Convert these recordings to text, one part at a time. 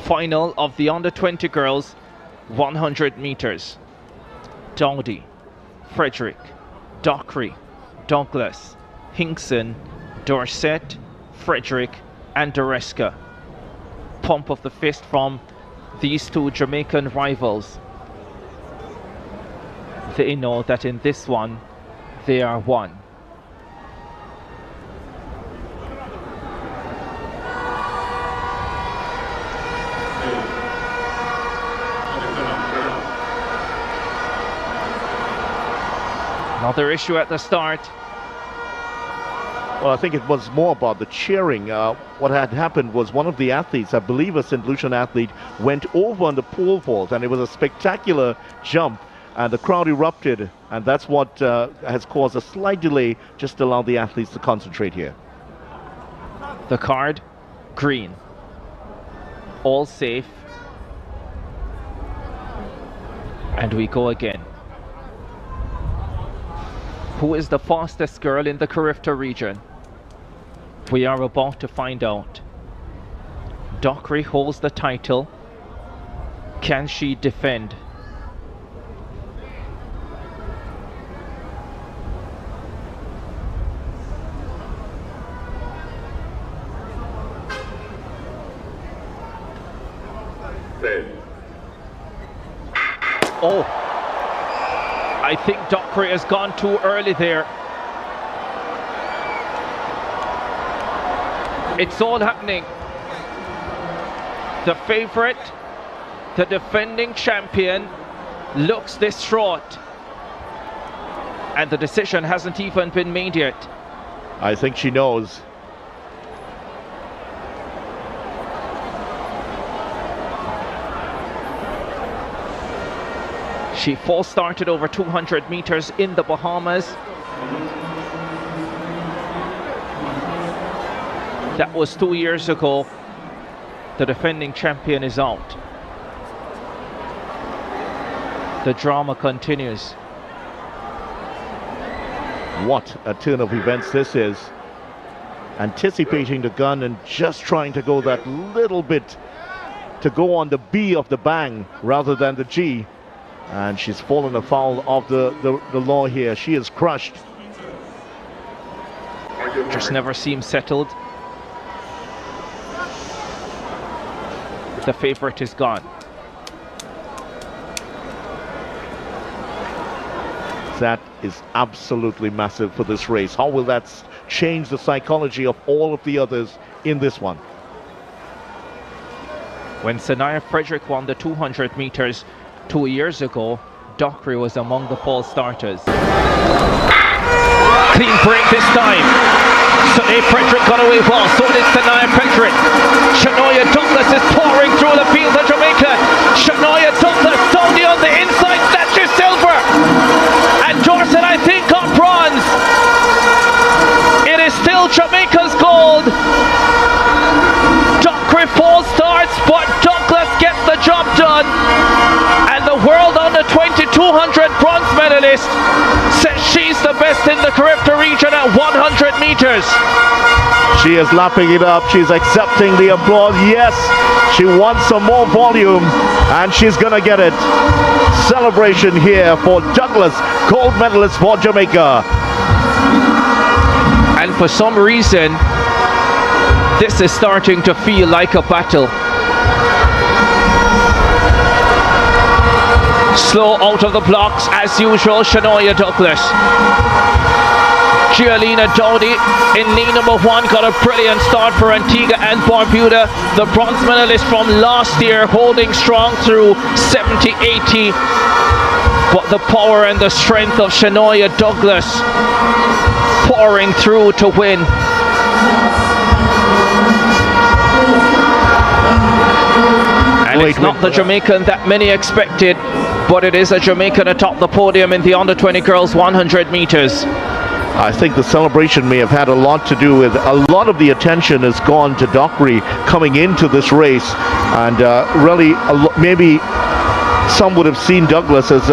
Final of the under-20 girls 100 meters. Dowdy, Frederick, Dockery, Douglas, Hinkson, Dorset, Frederick and Doreska. Pump of the fist from these two Jamaican rivals. They know that in this one they are one. Another issue at the start. Well, I think it was more about the cheering. What had happened was one of the athletes, I believe a St. Lucian athlete, went over on the pole vault, and it was a spectacular jump, and the crowd erupted, and that's what has caused a slight delay, just to allow the athletes to concentrate here. The card, green. All safe. And we go again. Who is the fastest girl in the Carifta region? We are about to find out. Dockery holds the title. Can she defend? Oh, I think Dockery has gone too early there. It's all happening. The favorite, the defending champion, looks distraught. And the decision hasn't even been made yet. I think she knows. She false started over 200 meters in the Bahamas. That was 2 years ago. The defending champion is out. The drama continues. What a turn of events this is. Anticipating the gun and just trying to go that little bit to go on the B of the bang rather than the G. And she's fallen afoul of the law here. She is crushed. Just never seems settled. The favorite is gone. That is absolutely massive for this race. How will that change the psychology of all of the others in this one? When Sanaya Frederick won the 200 meters 2 years ago, Dockery was among the false starters. Clean break this time. Sanaya Frederick got away well, so did Sanaya Frederick. Shania Douglas is pouring through the field of Jamaica. Shania Douglas, Tony on the inside, snatches silver. And Dorset, I think, got bronze. It is still Jamaica's gold. Dockery false starts, but Douglas gets the job done. And the world under 2200 bronze medalist says she's the best in the Carifta region at 100 meters. She is lapping it up. She's accepting the applause. Yes, she wants some more volume, and she's gonna get it. Celebration here for Douglas, gold medalist for Jamaica. And for some reason, this is starting to feel like a battle. Slow out of the blocks as usual, Shania Douglas. Giolina Dowdy in lane number 1 got a brilliant start for Antigua and Barbuda. The bronze medalist from last year holding strong through 70-80. But the power and the strength of Shania Douglas pouring through to win. And it's not the Jamaican that many expected, but it is a Jamaican atop the podium in the under-20 girls 100 meters. I think the celebration may have had a lot to do with a lot of the attention has gone to Dockery coming into this race, and really maybe some would have seen Douglas as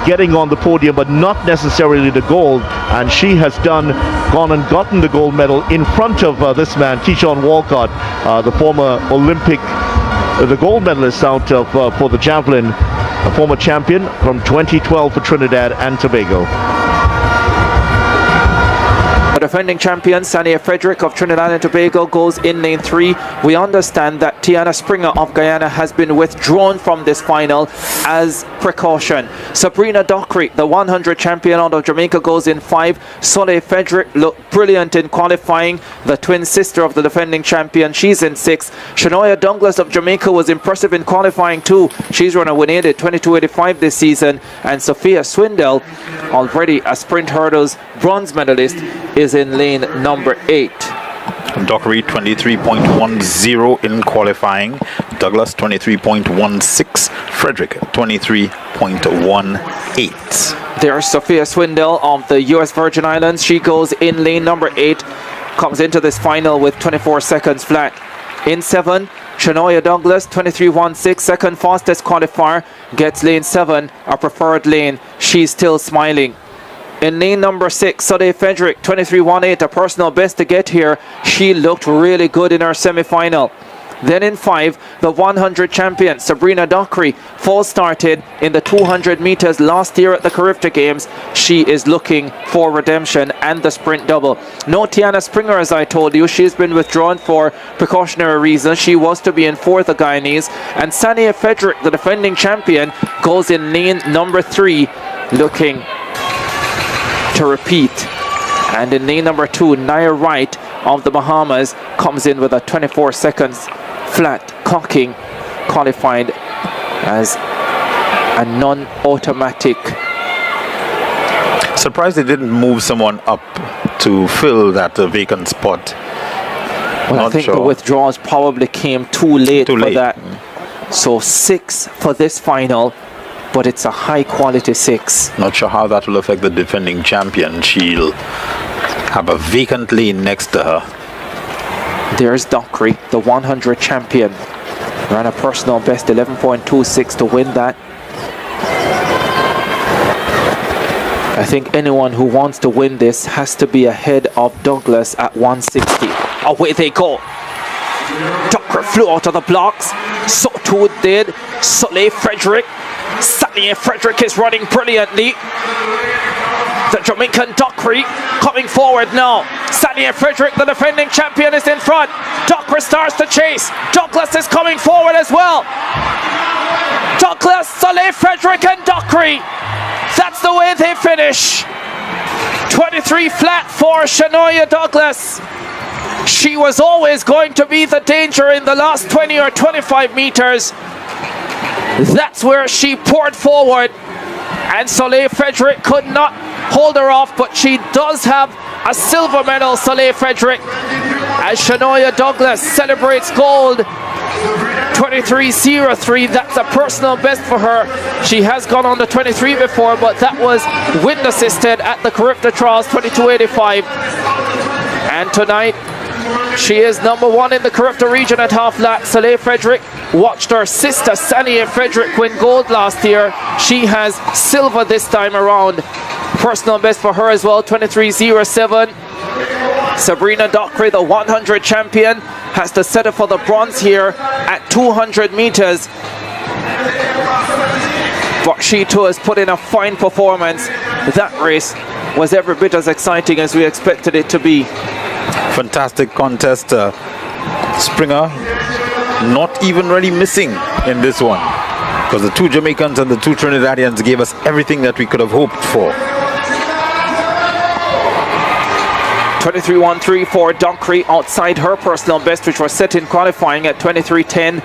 getting on the podium but not necessarily the gold, and she has gone and gotten the gold medal in front of this man, Keyshawn Walcott, the former Olympic the gold medalist out of for the javelin, a former champion from 2012 for Trinidad and Tobago. The defending champion, Sania Frederick of Trinidad and Tobago, goes in lane 3. We understand that Tiana Springer of Guyana has been withdrawn from this final as precaution. Sabrina Dockery, the 100 champion out of Jamaica, goes in 5. Soleil Frederick looked brilliant in qualifying, the twin sister of the defending champion. She's in 6. Shanoya Douglas of Jamaica was impressive in qualifying too. She's run a 22.85 this season. And Sophia Swindell, already a sprint hurdles bronze medalist, is in lane number 8. Dockery 23.10 in qualifying, Douglas 23.16, Frederick 23.18. There's Sophia Swindell of the US Virgin Islands. She goes in lane number 8, comes into this final with 24 seconds flat. In 7, Shanoya Douglas 23.16, second fastest qualifier, gets lane 7, a preferred lane. She's still smiling. In lane number 6, Soleil Frederick 23.18, a personal best to get here. She looked really good in her semi-final. Then in 5, the 100 champion Sabrina Dockery false started in the 200 meters last year at the Carifta Games. She is looking for redemption and the sprint double. No Tiana Springer, as I told you. She's been withdrawn for precautionary reasons. She was to be in 4th, the Guyanese. And Sania Frederick, the defending champion, goes in lane number 3, looking to repeat. And in lane number 2, Naya Wright of the Bahamas comes in with a 24 seconds flat clocking, qualified as a non-automatic. Surprised they didn't move someone up to fill that vacant spot. Well, I think the withdrawals probably came too late for that. So 6 for this final, but it's a high quality 6. Not sure how that will affect the defending champion. She'll have a vacant lane next to her. There's Dockery, the 100 champion. Ran a personal best 11.26 to win that. I think anyone who wants to win this has to be ahead of Douglas at 160. Away they go. Dockery flew out of the blocks. So too did Soleil Frederick. Sania Frederick is running brilliantly. The Jamaican Dockery coming forward now. Sania Frederick, the defending champion, is in front. Dockery starts to chase. Douglas is coming forward as well. Douglas, Soleil Frederick and Dockery. That's the way they finish. 23 flat for Shanoya Douglas. She was always going to be the danger in the last 20 or 25 meters. That's where she poured forward, and Soleil Frederick could not hold her off, but she does have a silver medal, Soleil Frederick, as Shanoya Douglas celebrates gold. 23.03, that's a personal best for her. She has gone on the 23 before, but that was wind assisted at the Carifta Trials, 22.85. And tonight she is number 1 in the Carifta region at half flat. Soleil Frederick watched her sister Sania Frederick win gold last year. She has silver this time around. Personal best for her as well, 23.07. Sabrina Dockery, the 100 champion, has to settle for the bronze here at 200 meters. But she too has put in a fine performance. That race was every bit as exciting as we expected it to be. Fantastic contest. Springer not even really missing in this one, because the 2 Jamaicans and the 2 Trinidadians gave us everything that we could have hoped for. 23.13 for Dockery, outside her personal best, which was set in qualifying at 23.10.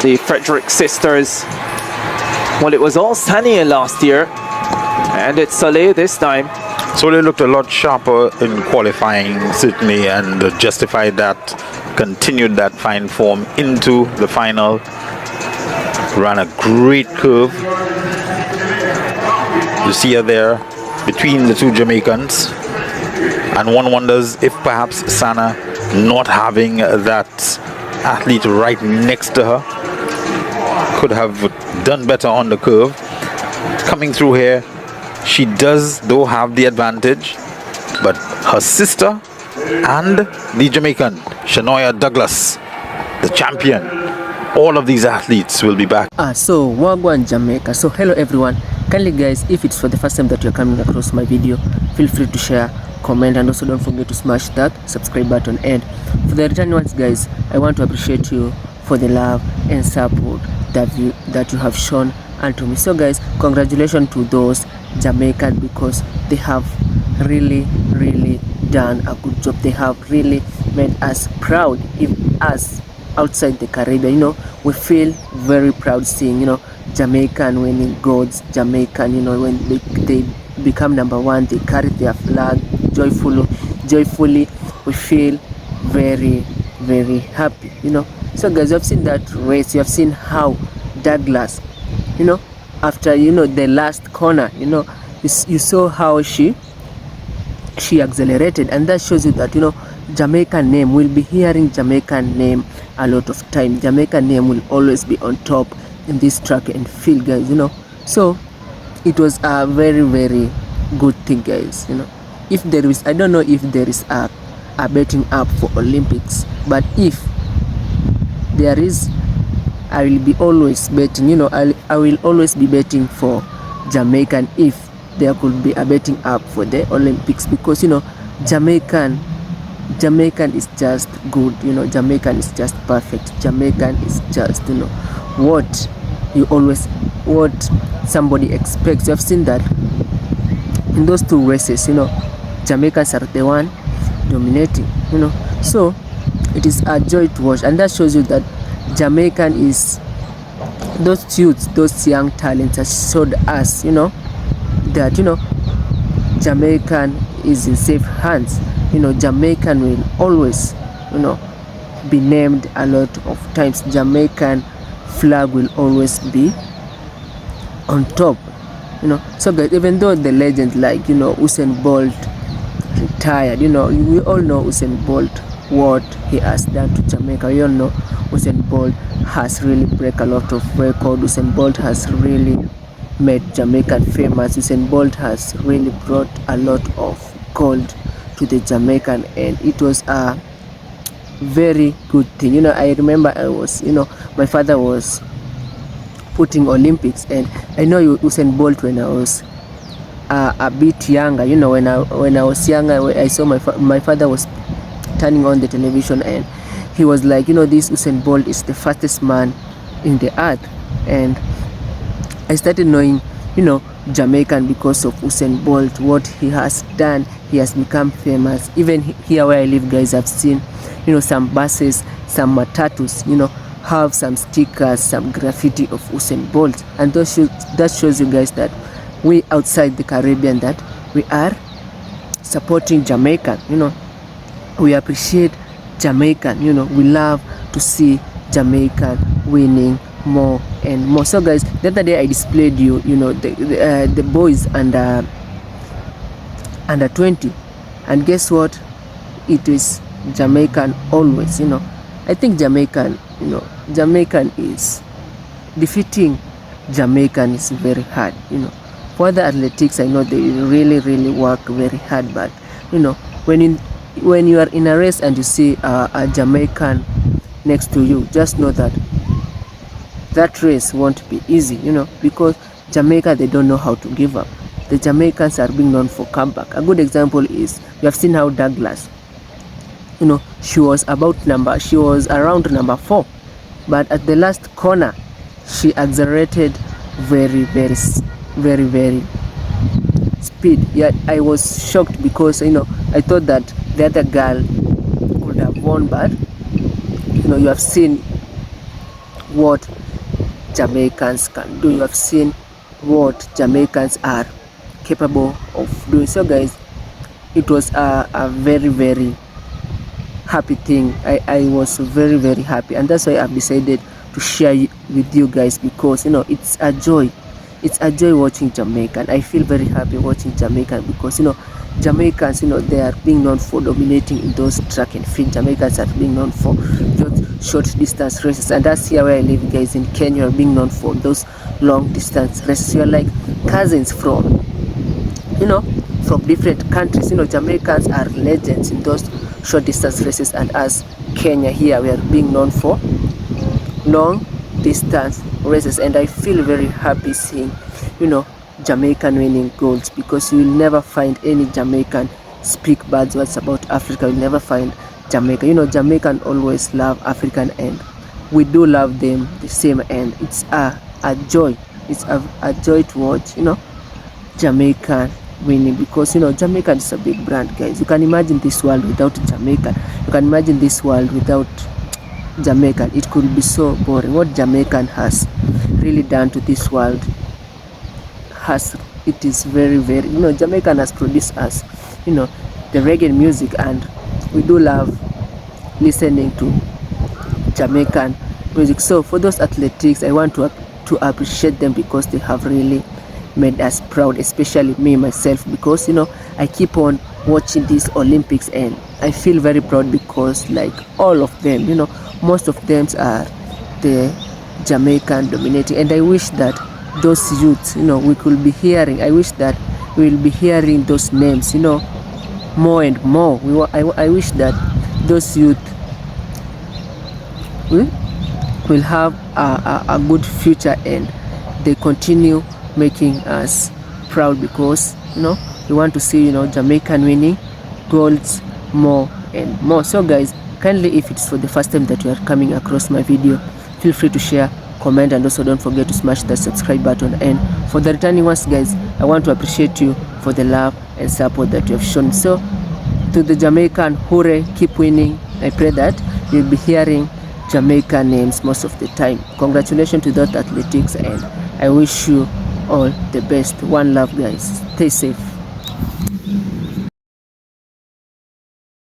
The Frederick sisters, well, it was all Sania last year, and it's Soleil this time. So they looked a lot sharper in qualifying, certainly, and justified that, continued that fine form into the final. Ran a great curve. You see her there between the 2 Jamaicans, and one wonders if perhaps Sana, not having that athlete right next to her, could have done better on the curve. Coming through here, she does though have the advantage, but her sister and the Jamaican Shanoya Douglas the champion. All of these athletes will be back. So Wagwan Jamaica. So hello everyone. Kindly guys, if it's for the first time that you're coming across my video, feel free to share, comment, and also don't forget to smash that subscribe button. And for the returning ones guys, I want to appreciate you for the love and support that you have shown unto me. So guys, congratulations to those Jamaicans, because they have really done a good job. They have really made us proud. If us outside the Caribbean, you know, we feel very proud seeing, you know, Jamaican winning golds. Jamaican, you know, when they become number one, they carry their flag joyfully. We feel very happy, you know. So guys, you have seen that race. You have seen how Douglas, you know, after, you know, the last corner, you know, you saw how she accelerated, and that shows you that, you know, Jamaican name, will be hearing Jamaican name a lot of time. Jamaican name will always be on top in this track and field guys, you know. So it was a very good thing guys, you know. If there is, I don't know if there is a betting app for Olympics, but if there is, I will be always betting, you know, I will always be betting for Jamaican if there could be a betting app for the Olympics, because, you know, Jamaican is just good, you know. Jamaican is just perfect. Jamaican is just, you know, what somebody expects. You have seen that in those two races, you know, Jamaicans are the one dominating, you know. So it is a joy to watch, and that shows you that Jamaican is, those youths, those young talents has showed us, you know, that, you know, Jamaican is in safe hands. You know, Jamaican will always, you know, be named a lot of times. Jamaican flag will always be on top, you know. So guys, even though the legends like, you know, Usain Bolt retired, you know, we all know Usain Bolt, what he has done to Jamaica. We all know Usain Bolt has really break a lot of record. Usain Bolt has really made Jamaican famous. Usain Bolt has really brought a lot of gold to the Jamaican, and it was a very good thing, you know. I remember I was, you know, my father was putting Olympics, and I know Usain Bolt when I was a bit younger, you know. When I was younger, I saw my father was turning on the television, and he was like, you know, this Usain Bolt is the fastest man in the earth. And I started knowing, you know, Jamaican because of Usain Bolt, what he has done. He has become famous. Even here where I live guys, I've seen, you know, some buses, some matatus, you know, have some stickers, some graffiti of Usain Bolt, and that shows you guys that we outside the Caribbean, that we are supporting Jamaican, you know. We appreciate Jamaican, you know. We love to see Jamaican winning more and more. So guys, the other day I displayed you know, the boys under 20, and guess what, it is Jamaican always, you know. I think Jamaican, you know, Jamaican is defeating Jamaican is very hard, you know. For other athletics, I know they really work very hard, but, you know, when you are in a race and you see a Jamaican next to you, just know that that race won't be easy, you know, because Jamaica, they don't know how to give up. The Jamaicans are being known for comeback. A good example is, you have seen how Douglas, you know, she was around number 4, but at the last corner she accelerated very speed. Yet I was shocked, because, you know, I thought that the other girl could have won, but, you know, you have seen what Jamaicans can do. You have seen what Jamaicans are capable of doing. So guys, it was a very happy thing. I was very happy, and that's why I've decided to share with you guys, because, you know, it's a joy watching Jamaican. I feel very happy watching Jamaican, because, you know, Jamaicans, you know, they are being known for dominating in those track and field. Jamaicans are being known for those short distance races, and that's here where I live guys, in Kenya, are being known for those long distance races. You are like cousins from, you know, from different countries. You know, Jamaicans are legends in those short distance races, and us Kenya here, we are being known for long distance races, and I feel very happy seeing, you know, Jamaican winning golds, because you will never find any Jamaican speak bad words about Africa. You'll never find Jamaica. You know, Jamaican always love African, and we do love them the same, and it's a joy. It's a joy to watch, you know, Jamaican winning, because, you know, Jamaican is a big brand, guys. You can imagine this world without Jamaican. You can imagine this world without Jamaican. It could be so boring. What Jamaican has really done to this world it is very, very, you know, Jamaican has produced us, you know, the reggae music, and we do love listening to Jamaican music. So for those athletics, I want to appreciate them, because they have really made us proud, especially me myself, because, you know, I keep on watching these Olympics and I feel very proud, because like all of them, you know, most of them are the Jamaican dominating, and I wish that those youths, you know, we could be hearing, I wish that we will be hearing those names, you know, more and more. I wish that those youth will have a good future, and they continue making us proud, because, you know, we want to see, you know, Jamaican winning golds more and more. So guys, kindly, if it's for the first time that you are coming across my video, feel free to share, comment, and also don't forget to smash that subscribe button. And for the returning ones, guys, I want to appreciate you for the love and support that you have shown. So to the Jamaican, hooray, keep winning. I pray that you'll be hearing Jamaican names most of the time. Congratulations to that athletics, and I wish you all the best. One love, guys. Stay safe.